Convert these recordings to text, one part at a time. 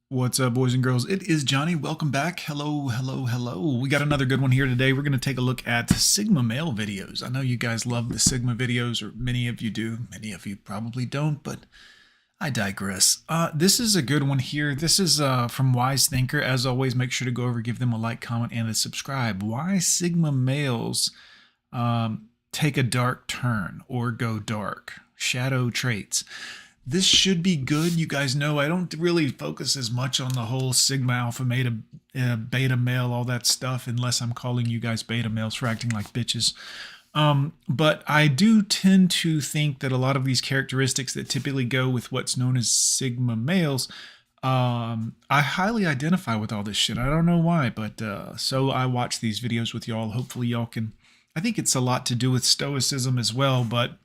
What's up, boys and girls? It is Johnny. Welcome back. Hello, hello, hello. We got another good one here today. We're going to take a look at Sigma male videos. I know you guys love the Sigma videos, or many of you do. Many of you probably don't, but I digress. This is a good one here. This is from Wise Thinker. As always, make sure to go over, give them a like, comment, and a subscribe. Why Sigma males take a dark turn or go dark. Shadow traits. This should be good. You guys know I don't really focus as much on the whole Sigma Alpha beta male, all that stuff, unless I'm calling you guys beta males for acting like bitches. But I do tend to think that a lot of these characteristics that typically go with what's known as Sigma males, I highly identify with all this shit. I don't know why, but so I watch these videos with y'all. Hopefully y'all can. I think it's a lot to do with stoicism as well, but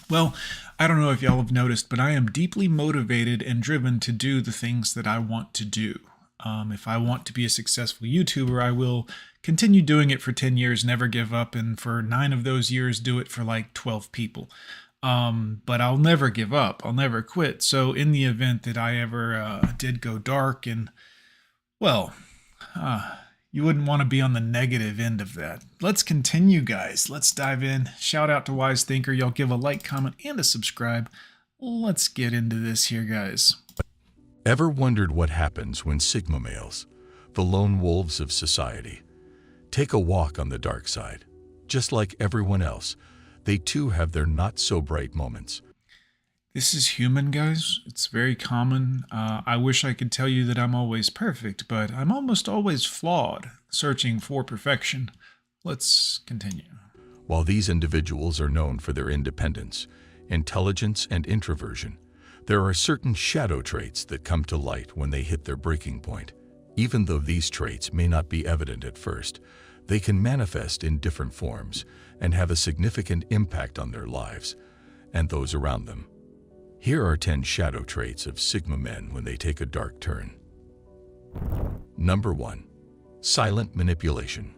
well, I don't know if y'all have noticed, but I am deeply motivated and driven to do the things that I want to do. If I want to be a successful YouTuber, I will continue doing it for 10 years, never give up, and for 9 of those years, do it for like 12 people. But I'll never give up. I'll never quit. So in the event that I ever did go dark and, well, you wouldn't want to be on the negative end of that. Let's continue, guys. Let's dive in. Shout out to Wise Thinker. Y'all give a like, comment, and a subscribe. Let's get into this here, guys. Ever wondered what happens when Sigma males, the lone wolves of society, take a walk on the dark side? Just like everyone else, they too have their not-so-bright moments. This is human, guys. It's very common. I wish I could tell you that I'm always perfect, but I'm almost always flawed, searching for perfection. Let's continue. While these individuals are known for their independence, intelligence, and introversion, there are certain shadow traits that come to light when they hit their breaking point. Even though these traits may not be evident at first, they can manifest in different forms and have a significant impact on their lives and those around them. Here are 10 shadow traits of Sigma men when they take a dark turn. Number 1. Silent manipulation.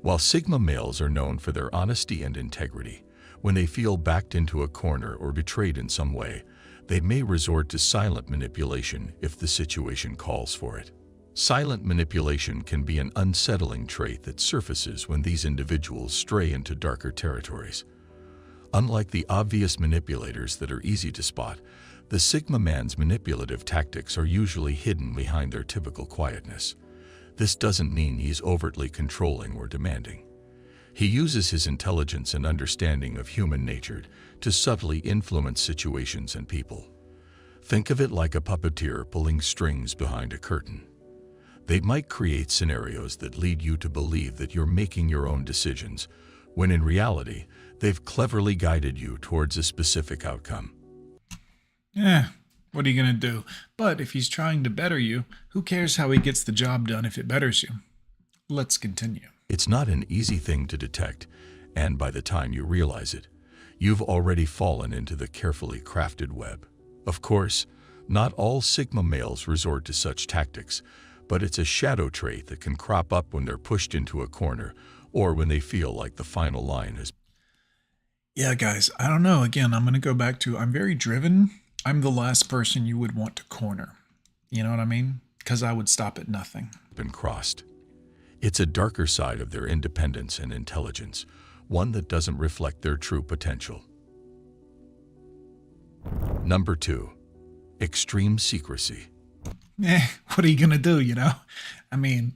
While Sigma males are known for their honesty and integrity, when they feel backed into a corner or betrayed in some way, they may resort to silent manipulation if the situation calls for it. Silent manipulation can be an unsettling trait that surfaces when these individuals stray into darker territories. Unlike the obvious manipulators that are easy to spot, the Sigma man's manipulative tactics are usually hidden behind their typical quietness. This doesn't mean he's overtly controlling or demanding. He uses his intelligence and understanding of human nature to subtly influence situations and people. Think of it like a puppeteer pulling strings behind a curtain. They might create scenarios that lead you to believe that you're making your own decisions, when in reality, they've cleverly guided you towards a specific outcome. What are you going to do? But if he's trying to better you, who cares how he gets the job done if it betters you? Let's continue. It's not an easy thing to detect, and by the time you realize it, you've already fallen into the carefully crafted web. Of course, not all Sigma males resort to such tactics, but it's a shadow trait that can crop up when they're pushed into a corner or when they feel like the final line is. Yeah, guys, I don't know. Again, I'm going to go back to I'm very driven. I'm the last person you would want to corner. You know what I mean? Because I would stop at nothing. Been crossed. It's a darker side of their independence and intelligence, one that doesn't reflect their true potential. Number 2. Extreme secrecy. What are you going to do, you know? I mean,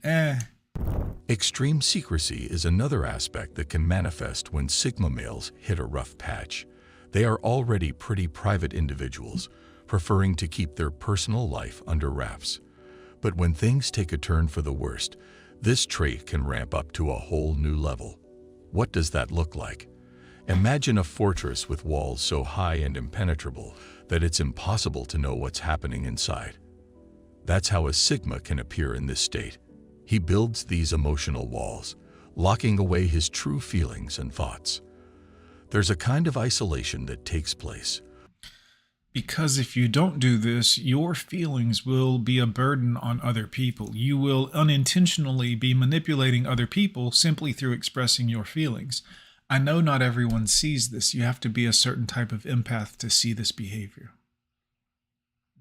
Extreme secrecy is another aspect that can manifest when Sigma males hit a rough patch. They are already pretty private individuals, preferring to keep their personal life under wraps. But when things take a turn for the worst, this trait can ramp up to a whole new level. What does that look like? Imagine a fortress with walls so high and impenetrable that it's impossible to know what's happening inside. That's how a Sigma can appear in this state. He builds these emotional walls, locking away his true feelings and thoughts. There's a kind of isolation that takes place. Because if you don't do this, your feelings will be a burden on other people. You will unintentionally be manipulating other people simply through expressing your feelings. I know not everyone sees this. You have to be a certain type of empath to see this behavior.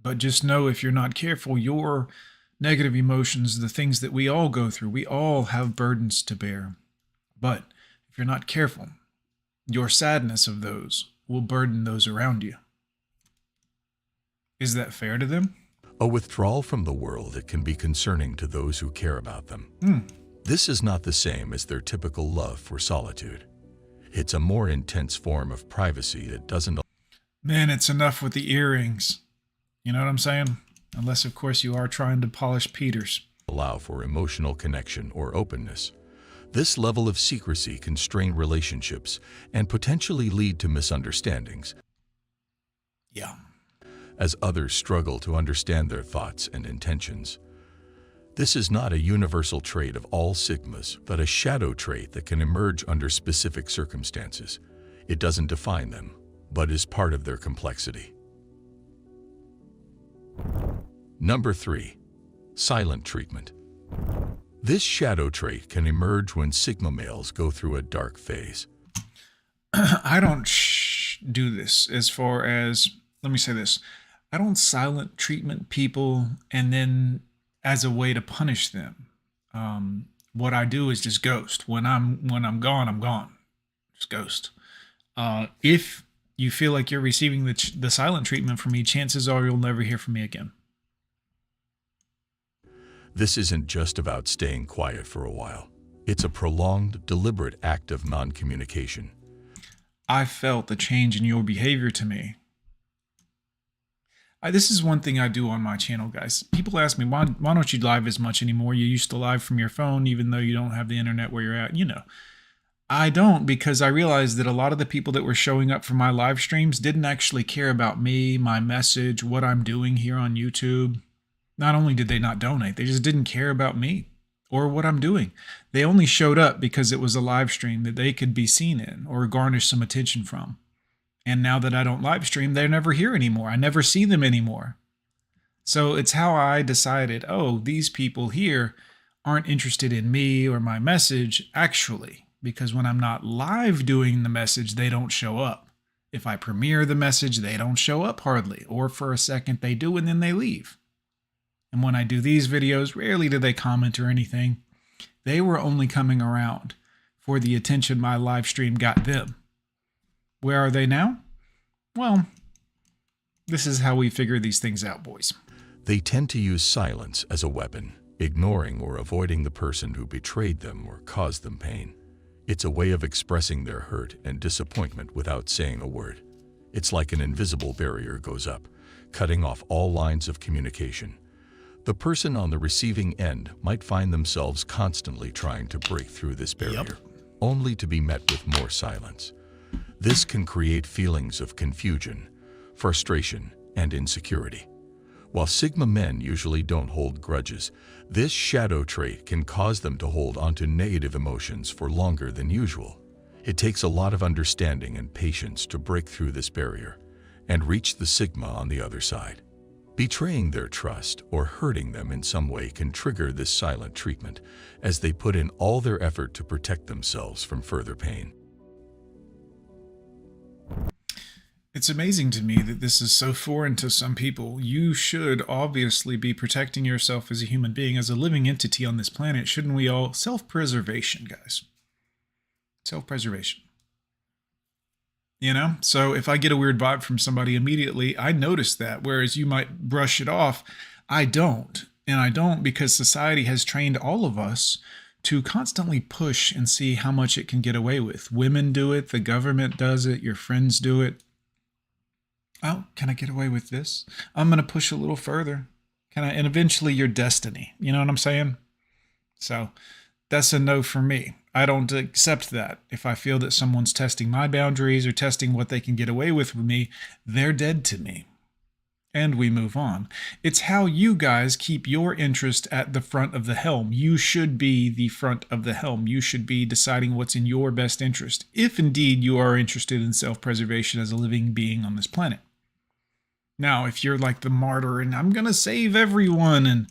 But just know if you're not careful, your negative emotions, the things that we all go through, we all have burdens to bear. But if you're not careful, your sadness of those will burden those around you. Is that fair to them? A withdrawal from the world, it can be concerning to those who care about them. This is not the same as their typical love for solitude. It's a more intense form of privacy that doesn't... Man, it's enough with the earrings. You know what I'm saying? Unless, of course, you are trying to polish Peters. allow for emotional connection or openness. This level of secrecy can strain relationships and potentially lead to misunderstandings. Yeah. As others struggle to understand their thoughts and intentions. This is not a universal trait of all Sigmas, but a shadow trait that can emerge under specific circumstances. It doesn't define them, but is part of their complexity. Number 3. Silent treatment. This shadow trait can emerge when Sigma males go through a dark phase. I don't do this as far as, let me say this. I don't silent treatment people and then as a way to punish them. What I do is just ghost. When I'm gone, I'm gone. Just ghost. If you feel like you're receiving the silent treatment from me, chances are you'll never hear from me again. This isn't just about staying quiet for a while. It's a prolonged, deliberate act of non-communication. I felt the change in your behavior to me. This is one thing I do on my channel, guys. People ask me, why don't you live as much anymore? You used to live from your phone, even though you don't have the internet where you're at. You know, I don't, because I realized that a lot of the people that were showing up for my live streams didn't actually care about me, my message, what I'm doing here on YouTube. Not only did they not donate, they just didn't care about me or what I'm doing. They only showed up because it was a live stream that they could be seen in or garnish some attention from. And now that I don't live stream, they're never here anymore. I never see them anymore. So it's how I decided, oh, these people here aren't interested in me or my message actually, because when I'm not live doing the message, they don't show up. If I premiere the message, they don't show up hardly, or for a second they do and then they leave. And when I do these videos, rarely do they comment or anything. They were only coming around for the attention my live stream got them. Where are they now? Well, this is how we figure these things out, boys. They tend to use silence as a weapon, ignoring or avoiding the person who betrayed them or caused them pain. It's a way of expressing their hurt and disappointment without saying a word. It's like an invisible barrier goes up, cutting off all lines of communication. The person on the receiving end might find themselves constantly trying to break through this barrier, only to be met with more silence. This can create feelings of confusion, frustration, and insecurity. While Sigma men usually don't hold grudges, this shadow trait can cause them to hold onto negative emotions for longer than usual. It takes a lot of understanding and patience to break through this barrier and reach the Sigma on the other side. Betraying their trust or hurting them in some way can trigger this silent treatment as they put in all their effort to protect themselves from further pain. It's amazing to me that this is so foreign to some people. You should obviously be protecting yourself as a human being, as a living entity on this planet. Shouldn't we all? Self-preservation, guys. Self-preservation. You know? So if I get a weird vibe from somebody immediately, I notice that. Whereas you might brush it off. I don't. And I don't because society has trained all of us to constantly push and see how much it can get away with. Women do it. The government does it. Your friends do it. Oh, can I get away with this? I'm going to push a little further. Can I? And eventually your destiny. You know what I'm saying? So that's a no for me. I don't accept that. If I feel that someone's testing my boundaries or testing what they can get away with me, they're dead to me. And we move on. It's how you guys keep your interest at the front of the helm. You should be the front of the helm. You should be deciding what's in your best interest, if indeed you are interested in self-preservation as a living being on this planet. Now, if you're like the martyr and I'm going to save everyone and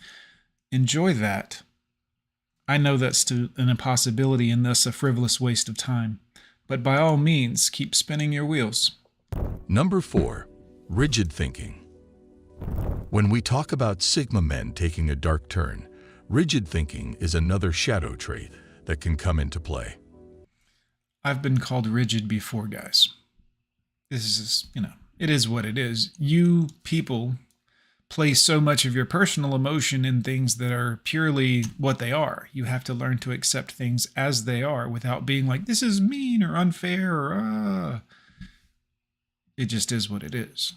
enjoy that, I know that's an impossibility and thus a frivolous waste of time. But by all means, keep spinning your wheels. Number 4. Rigid thinking. When we talk about Sigma men taking a dark turn, rigid thinking is another shadow trait that can come into play. I've been called rigid before, guys. This is, it is what it is. You people place so much of your personal emotion in things that are purely what they are. You have to learn to accept things as they are without being like, this is mean or unfair or, It just is what it is.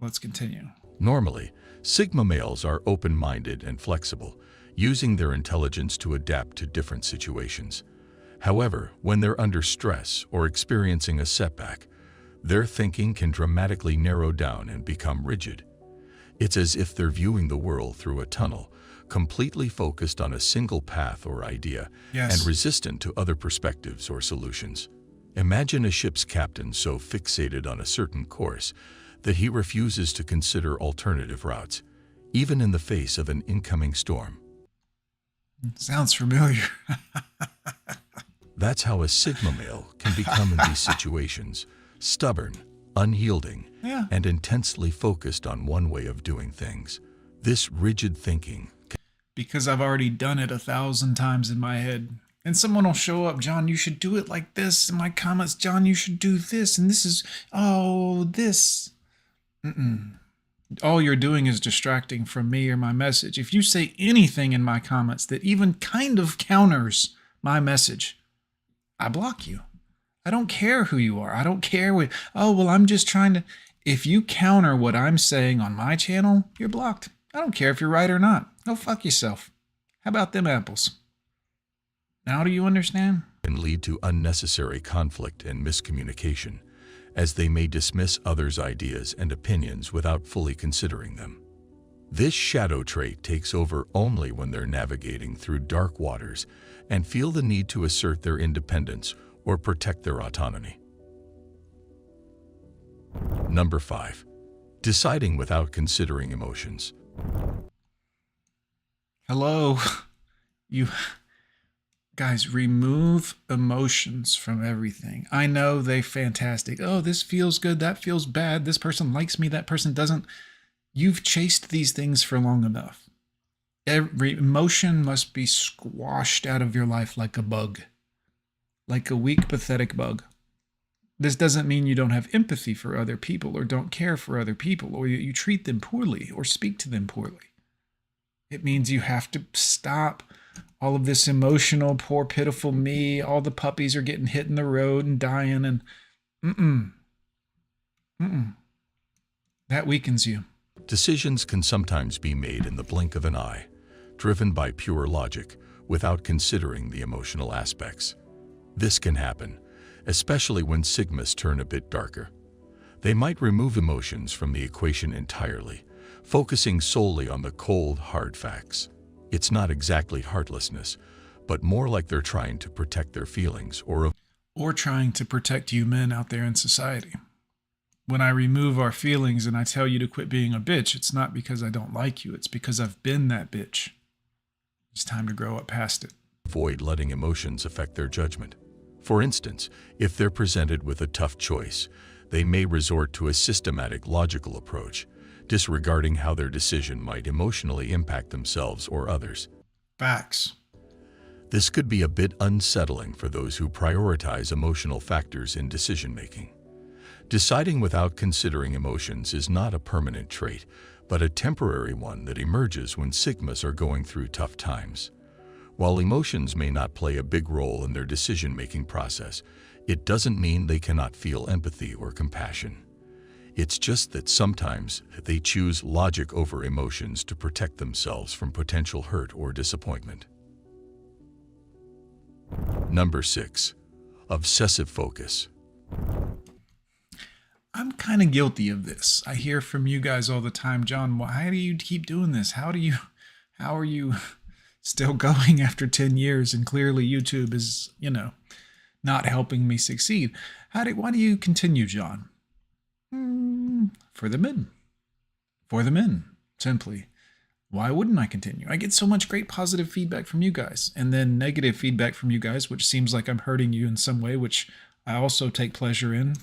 Let's continue. Normally, Sigma males are open-minded and flexible, using their intelligence to adapt to different situations. However, when they're under stress or experiencing a setback, their thinking can dramatically narrow down and become rigid. It's as if they're viewing the world through a tunnel, completely focused on a single path or idea, Yes. and resistant to other perspectives or solutions. Imagine a ship's captain so fixated on a certain course that he refuses to consider alternative routes, even in the face of an incoming storm. Sounds familiar. That's how a Sigma male can become in these situations: stubborn, unyielding, Yeah. and intensely focused on one way of doing things. This rigid thinking Because I've already done it 1,000 times in my head. And someone will show up, John, you should do it like this. In my comments, John, you should do this. And this is, this. All you're doing is distracting from me or my message. If you say anything in my comments that even kind of counters my message, I block you. I don't care who you are. I don't care what, I'm just trying to. If you counter what I'm saying on my channel, you're blocked. I don't care if you're right or not. Go fuck yourself. How about them apples? Now do you understand? can lead to unnecessary conflict and miscommunication, as they may dismiss others' ideas and opinions without fully considering them. This shadow trait takes over only when they're navigating through dark waters and feel the need to assert their independence or protect their autonomy. Number 5. Deciding without considering emotions. Hello. You guys, remove emotions from everything. I know they're fantastic. Oh, this feels good. That feels bad. This person likes me. That person doesn't. You've chased these things for long enough. Every emotion must be squashed out of your life like a bug, like a weak, pathetic bug. This doesn't mean you don't have empathy for other people or don't care for other people or you treat them poorly or speak to them poorly. It means you have to stop all of this emotional, poor, pitiful me. All the puppies are getting hit in the road and dying and that weakens you. Decisions can sometimes be made in the blink of an eye, driven by pure logic, without considering the emotional aspects. This can happen, especially when Sigmas turn a bit darker. They might remove emotions from the equation entirely, focusing solely on the cold, hard facts. It's not exactly heartlessness, but more like they're trying to protect their feelings or trying to protect you men out there in society. When I remove our feelings and I tell you to quit being a bitch, it's not because I don't like you. It's because I've been that bitch. It's time to grow up past it. avoid letting emotions affect their judgment. For instance, if they're presented with a tough choice, they may resort to a systematic, logical approach, disregarding how their decision might emotionally impact themselves or others. Facts. This could be a bit unsettling for those who prioritize emotional factors in decision-making. Deciding without considering emotions is not a permanent trait, but a temporary one that emerges when Sigmas are going through tough times. While emotions may not play a big role in their decision-making process, it doesn't mean they cannot feel empathy or compassion. It's just that sometimes they choose logic over emotions to protect themselves from potential hurt or disappointment. Number 6. Obsessive focus. I'm kind of guilty of this. I hear from you guys all the time, John, why do you keep doing this? How are you still going after 10 years? And clearly YouTube is, not helping me succeed. Why do you continue, John? For the men. For the men, simply. Why wouldn't I continue? I get so much great positive feedback from you guys and then negative feedback from you guys, which seems like I'm hurting you in some way, which I also take pleasure in.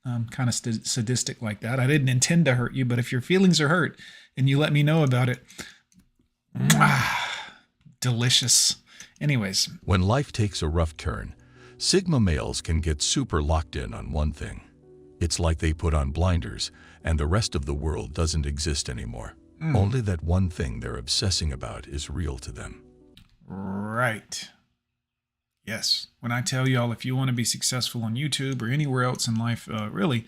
I'm kind of sadistic like that. I didn't intend to hurt you, but if your feelings are hurt and you let me know about it, delicious. Anyways, When life takes a rough turn, Sigma males can get super locked in on one thing. It's like they put on blinders and the rest of the world doesn't exist anymore. Only that one thing they're obsessing about is real to them. right. Yes. When I tell y'all, if you want to be successful on YouTube or anywhere else in life, really,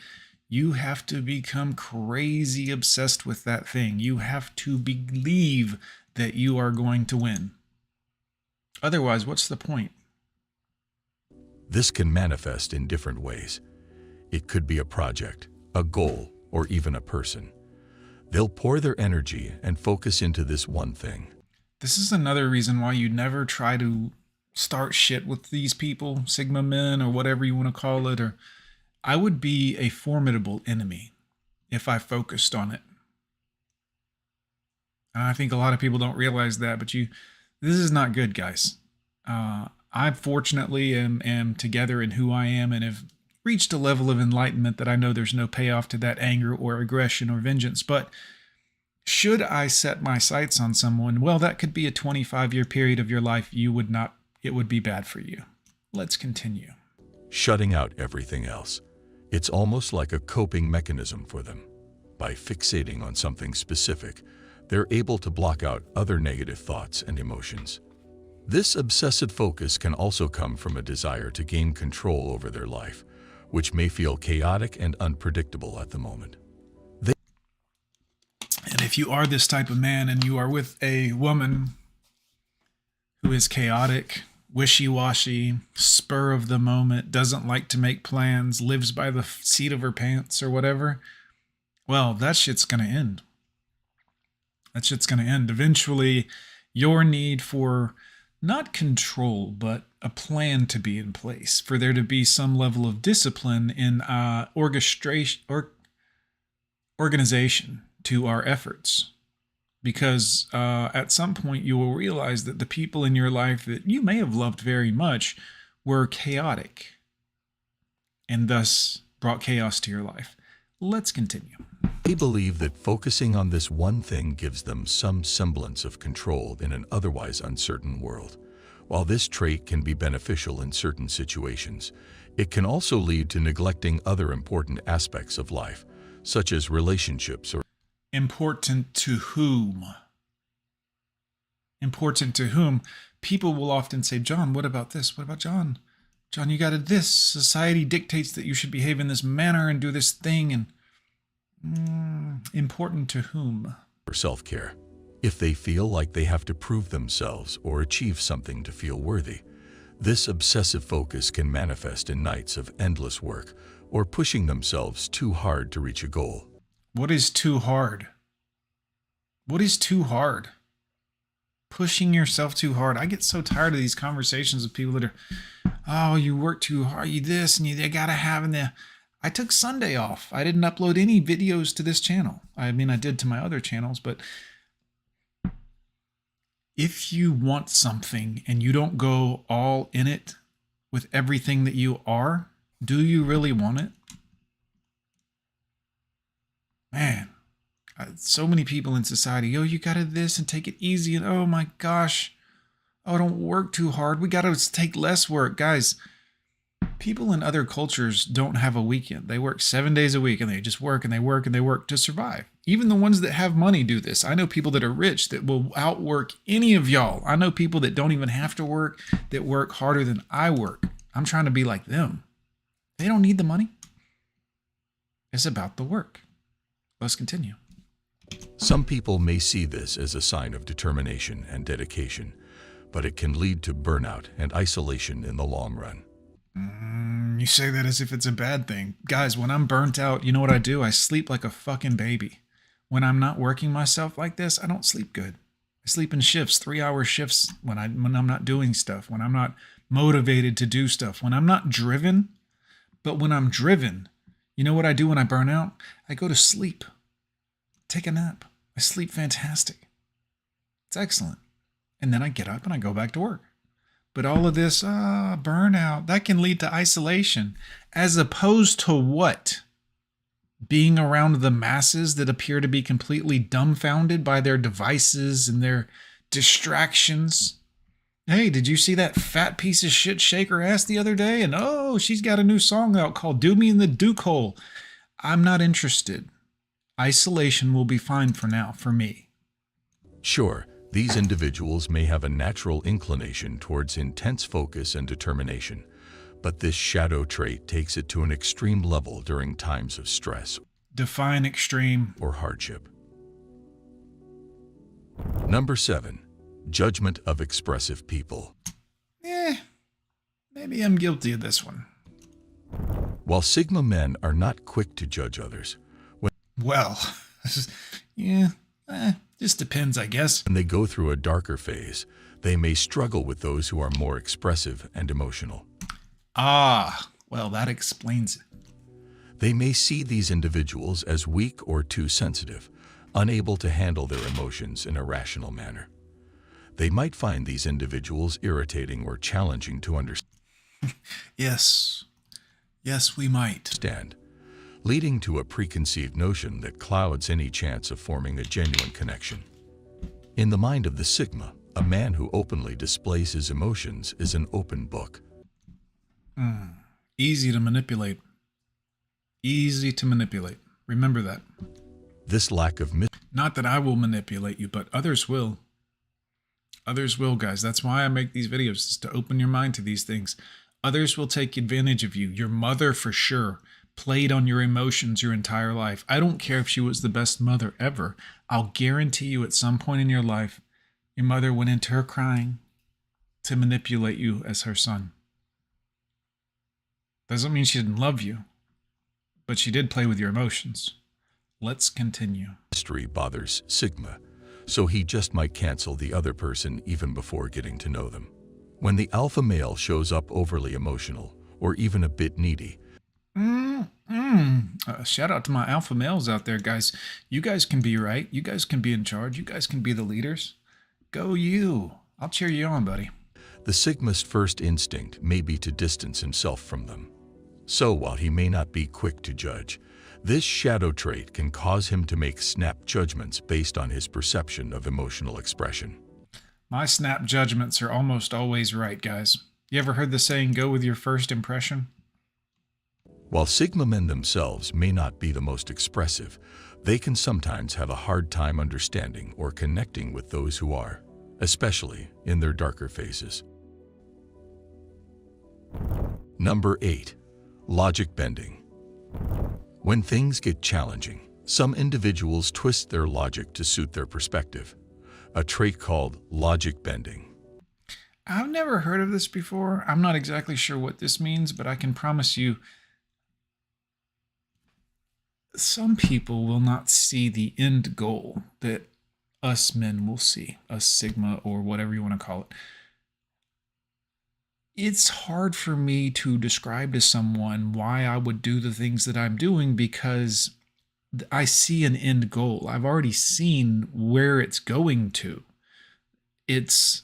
you have to become crazy obsessed with that thing. You have to believe that you are going to win. Otherwise, what's the point? This can manifest in different ways. It could be a project, a goal, or even a person. They'll pour their energy and focus into this one thing. This is another reason why you never try to start shit with these people, Sigma men or whatever you want to call it. Or I would be a formidable enemy if I focused on it. I think a lot of people don't realize that, but this is not good, guys. I fortunately am together in who I am and have reached a level of enlightenment that I know there's no payoff to that anger or aggression or vengeance. But should I set my sights on someone, well, that could be a 25-year period of your life. It would be bad for you. Let's continue. Shutting out everything else. It's almost like a coping mechanism for them. By fixating on something specific, they're able to block out other negative thoughts and emotions. This obsessive focus can also come from a desire to gain control over their life, which may feel chaotic and unpredictable at the moment. And if you are this type of man and you are with a woman who is chaotic, wishy-washy, spur of the moment, doesn't like to make plans, lives by the seat of her pants or whatever, well, that shit's going to end. That shit's going to end. Eventually, your need for not control, but a plan to be in place, for there to be some level of discipline in organization to our efforts. Because at some point you will realize that the people in your life that you may have loved very much were chaotic and thus brought chaos to your life. Let's continue. They believe that focusing on this one thing gives them some semblance of control in an otherwise uncertain world. While this trait can be beneficial in certain situations, it can also lead to neglecting other important aspects of life, such as relationships or Important to whom? Important to whom? People will often say, John, what about this? What about John? John, you got to this. Society dictates that you should behave in this manner and do this thing. And important to whom? self-care. If they feel like they have to prove themselves or achieve something to feel worthy, this obsessive focus can manifest in nights of endless work or pushing themselves too hard to reach a goal. What is too hard? What is too hard? Pushing yourself too hard. I get so tired of these conversations with people that are, oh, you work too hard, you this, and you gotta have in there. I took Sunday off. I didn't upload any videos to this channel. I mean, I did to my other channels, but if you want something and you don't go all in it with everything that you are, do you really want it? Man, so many people in society, oh, you gotta this and take it easy, and oh my gosh, oh, don't work too hard. We gotta take less work. Guys, people in other cultures don't have a weekend. They work 7 days a week and they just work and they work and they work to survive. Even the ones that have money do this. I know people that are rich that will outwork any of y'all. I know people that don't even have to work, that work harder than I work. I'm trying to be like them. They don't need the money. It's about the work. Let's continue. Some people may see this as a sign of determination and dedication, but it can lead to burnout and isolation in the long run. You say that as if it's a bad thing. Guys, when I'm burnt out, you know what I do? I sleep like a fucking baby. When I'm not working myself like this, I don't sleep good. I sleep in shifts, 3-hour shifts when I'm not doing stuff, when I'm not motivated to do stuff, when I'm not driven. But when I'm driven, you know what I do when I burn out? I go to sleep. Take a nap. I sleep fantastic. It's excellent. And then I get up and I go back to work. But all of this, burnout, that can lead to isolation. As opposed to what? being around the masses that appear to be completely dumbfounded by their devices and their distractions. Hey, did you see that fat piece of shit shake her ass the other day? And oh, she's got a new song out called Do Me in the Duke Hole. I'm not interested. Isolation will be fine for now, for me. Sure, these individuals may have a natural inclination towards intense focus and determination, but this shadow trait takes it to an extreme level during times of stress Define extreme. or hardship. Number 7. Judgment of expressive people. Maybe I'm guilty of this one. While Sigma men are not quick to judge others, Well, just depends, I guess. when they go through a darker phase, they may struggle with those who are more expressive and emotional. Well, that explains it. They may see these individuals as weak or too sensitive, unable to handle their emotions in a rational manner. They might find these individuals irritating or challenging to Yes, we might. understand, leading to a preconceived notion that clouds any chance of forming a genuine connection. In the mind of the Sigma, a man who openly displays his emotions is an open book. Easy to manipulate. Easy to manipulate. Remember that. This lack of Not that I will manipulate you, but others will. Others will, guys. That's why I make these videos, is to open your mind to these things. Others will take advantage of you. Your mother, for sure, played on your emotions your entire life. I don't care if she was the best mother ever. I'll guarantee you at some point in your life, your mother went into her crying to manipulate you as her son. Doesn't mean she didn't love you, but she did play with your emotions. Let's continue. mystery bothers Sigma, so he just might cancel the other person even before getting to know them. When the alpha male shows up overly emotional or even a bit needy, Shout out to my alpha males out there, guys. You guys can be right. You guys can be in charge. You guys can be the leaders. Go you. I'll cheer you on, buddy. the Sigma's first instinct may be to distance himself from them. So while he may not be quick to judge, this shadow trait can cause him to make snap judgments based on his perception of emotional expression. My snap judgments are almost always right, guys. You ever heard the saying, go with your first impression? While Sigma men themselves may not be the most expressive, they can sometimes have a hard time understanding or connecting with those who are, especially in their darker phases. Number 8. Logic bending. When things get challenging, some individuals twist their logic to suit their perspective, a trait called logic bending. I've never heard of this before. I'm not exactly sure what this means, but I can promise you some people will not see the end goal that us men will see, us Sigma or whatever you want to call it. It's hard for me to describe to someone why I would do the things that I'm doing because I see an end goal. I've already seen where it's going to. It's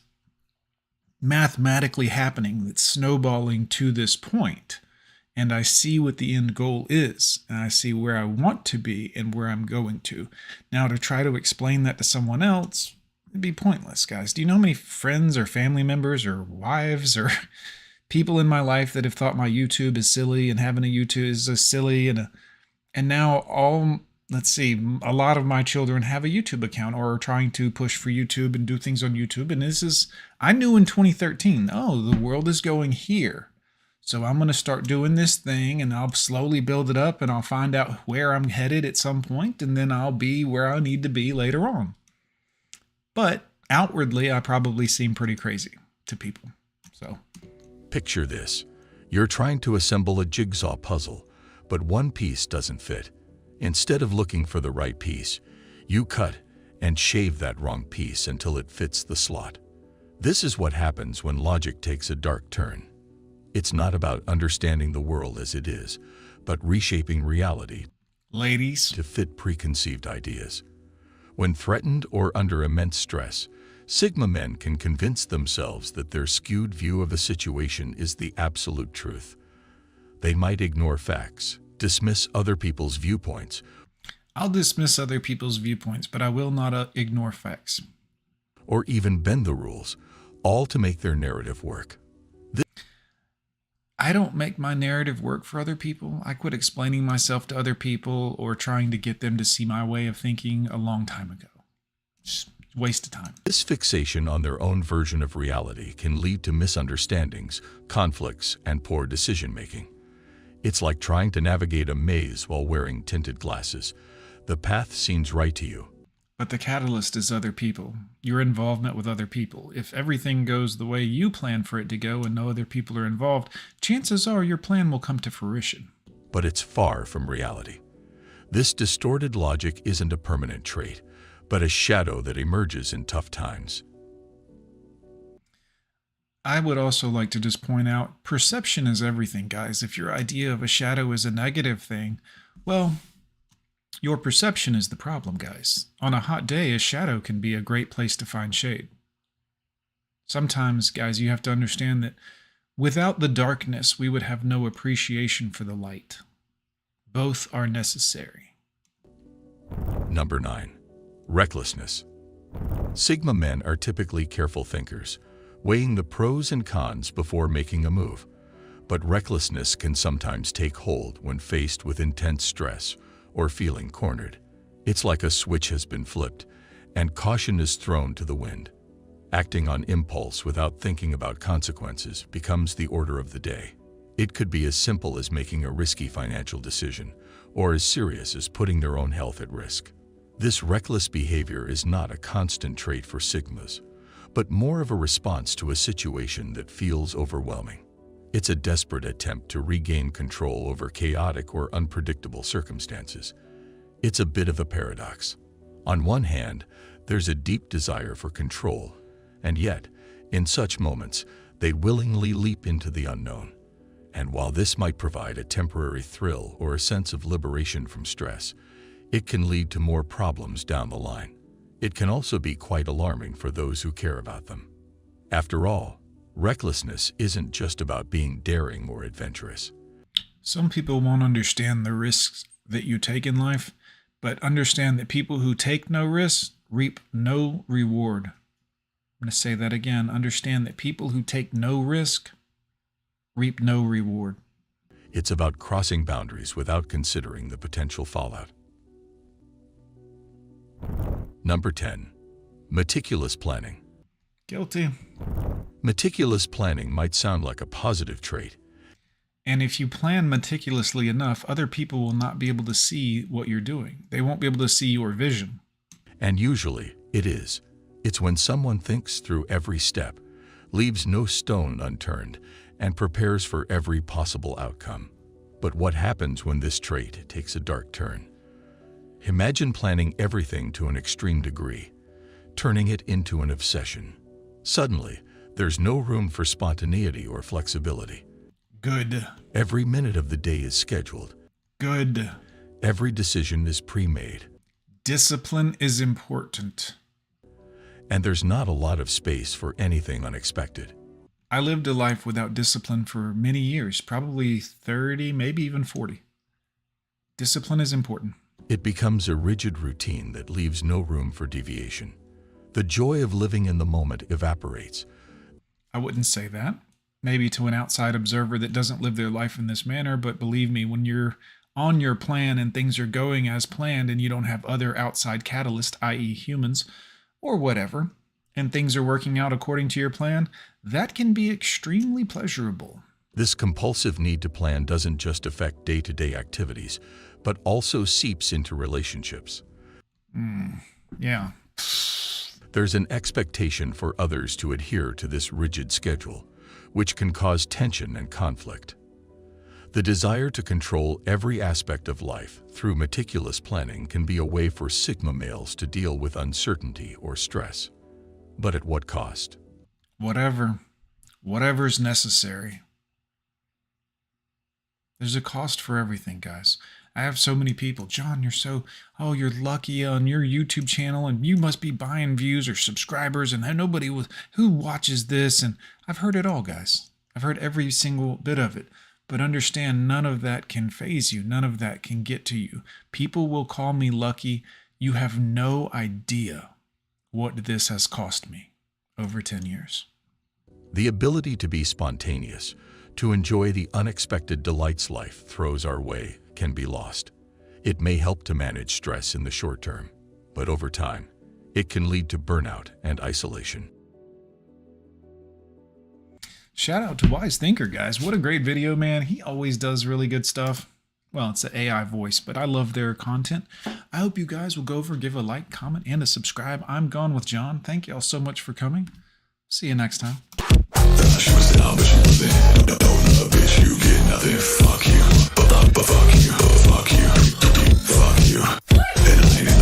mathematically happening. It's snowballing to this point. And I see what the end goal is. And I see where I want to be and where I'm going to. Now, to try to explain that to someone else, it'd be pointless, guys. Do you know how many friends or family members or wives or people in my life that have thought my YouTube is silly and having a YouTube is silly and now a lot of my children have a YouTube account or are trying to push for YouTube and do things on YouTube. And I knew in 2013, the world is going here. So I'm going to start doing this thing and I'll slowly build it up and I'll find out where I'm headed at some point and then I'll be where I need to be later on. But outwardly, I probably seem pretty crazy to people. So Picture this. You're trying to assemble a jigsaw puzzle, but one piece doesn't fit. Instead of looking for the right piece, you cut and shave that wrong piece until it fits the slot. This is what happens when logic takes a dark turn. It's not about understanding the world as it is, but reshaping reality ladies, to fit preconceived ideas. When threatened or under immense stress, Sigma men can convince themselves that their skewed view of a situation is the absolute truth. They might ignore facts, dismiss other people's viewpoints, I'll dismiss other people's viewpoints, but I will not ignore facts. or even bend the rules, all to make their narrative work. I don't make my narrative work for other people. I quit explaining myself to other people or trying to get them to see my way of thinking a long time ago. Just a waste of time. This fixation on their own version of reality can lead to misunderstandings, conflicts, and poor decision-making. It's like trying to navigate a maze while wearing tinted glasses. The path seems right to you, But the catalyst is other people, your involvement with other people. If everything goes the way you plan for it to go and no other people are involved, chances are your plan will come to fruition. but it's far from reality. This distorted logic isn't a permanent trait, but a shadow that emerges in tough times. I would also like to just point out, perception is everything, guys. If your idea of a shadow is a negative thing, well, your perception is the problem, guys. On a hot day, a shadow can be a great place to find shade. Sometimes, guys, you have to understand that without the darkness, we would have no appreciation for the light. Both are necessary. Number 9. Recklessness. Sigma men are typically careful thinkers, weighing the pros and cons before making a move. But recklessness can sometimes take hold when faced with intense stress or feeling cornered. It's like a switch has been flipped, and caution is thrown to the wind. Acting on impulse without thinking about consequences becomes the order of the day. It could be as simple as making a risky financial decision, or as serious as putting their own health at risk. This reckless behavior is not a constant trait for Sigmas, but more of a response to a situation that feels overwhelming. It's a desperate attempt to regain control over chaotic or unpredictable circumstances. It's a bit of a paradox. On one hand, there's a deep desire for control, and yet, in such moments, they willingly leap into the unknown. And while this might provide a temporary thrill or a sense of liberation from stress, it can lead to more problems down the line. It can also be quite alarming for those who care about them. After all, recklessness isn't just about being daring or adventurous. Some people won't understand the risks that you take in life, but understand that people who take no risks reap no reward. I'm going to say that again. Understand that people who take no risk reap no reward. It's about crossing boundaries without considering the potential fallout. Number 10. Meticulous planning. Guilty. Meticulous planning might sound like a positive trait, And if you plan meticulously enough, other people will not be able to see what you're doing. They won't be able to see your vision. and usually it is. It's when someone thinks through every step, leaves no stone unturned, and prepares for every possible outcome. But what happens when this trait takes a dark turn? Imagine planning everything to an extreme degree, turning it into an obsession. Suddenly, there's no room for spontaneity or flexibility. Good. Every minute of the day is scheduled. Good. Every decision is pre-made. Discipline is important. And there's not a lot of space for anything unexpected. I lived a life without discipline for many years, probably 30, maybe even 40. Discipline is important. It becomes a rigid routine that leaves no room for deviation. The joy of living in the moment evaporates. I wouldn't say that. Maybe to an outside observer that doesn't live their life in this manner, but believe me, when you're on your plan and things are going as planned and you don't have other outside catalysts, i.e. humans, or whatever, and things are working out according to your plan, that can be extremely pleasurable. This compulsive need to plan doesn't just affect day-to-day activities, but also seeps into relationships. Yeah. There's an expectation for others to adhere to this rigid schedule, which can cause tension and conflict. The desire to control every aspect of life through meticulous planning can be a way for Sigma males to deal with uncertainty or stress. But at what cost? Whatever's necessary. There's a cost for everything, guys. I have so many people, John, you're lucky on your YouTube channel and you must be buying views or subscribers and who watches this. And I've heard it all, guys. I've heard every single bit of it. But understand, none of that can faze you. None of that can get to you. People will call me lucky. You have no idea what this has cost me over 10 years. The ability to be spontaneous, to enjoy the unexpected delights life throws our way, can be lost. It may help to manage stress in the short term, but over time, it can lead to burnout and isolation. Shout out to Wise Thinker, guys. What a great video, man. He always does really good stuff. Well, it's an AI voice, but I love their content. I hope you guys will go over, give a like, comment, and a subscribe. I'm Gone with John. Thank y'all so much for coming. See you next time. She was down, but she was in. No, bitch, you get nothing. Fuck you. Fuck you. Fuck you. And I ain't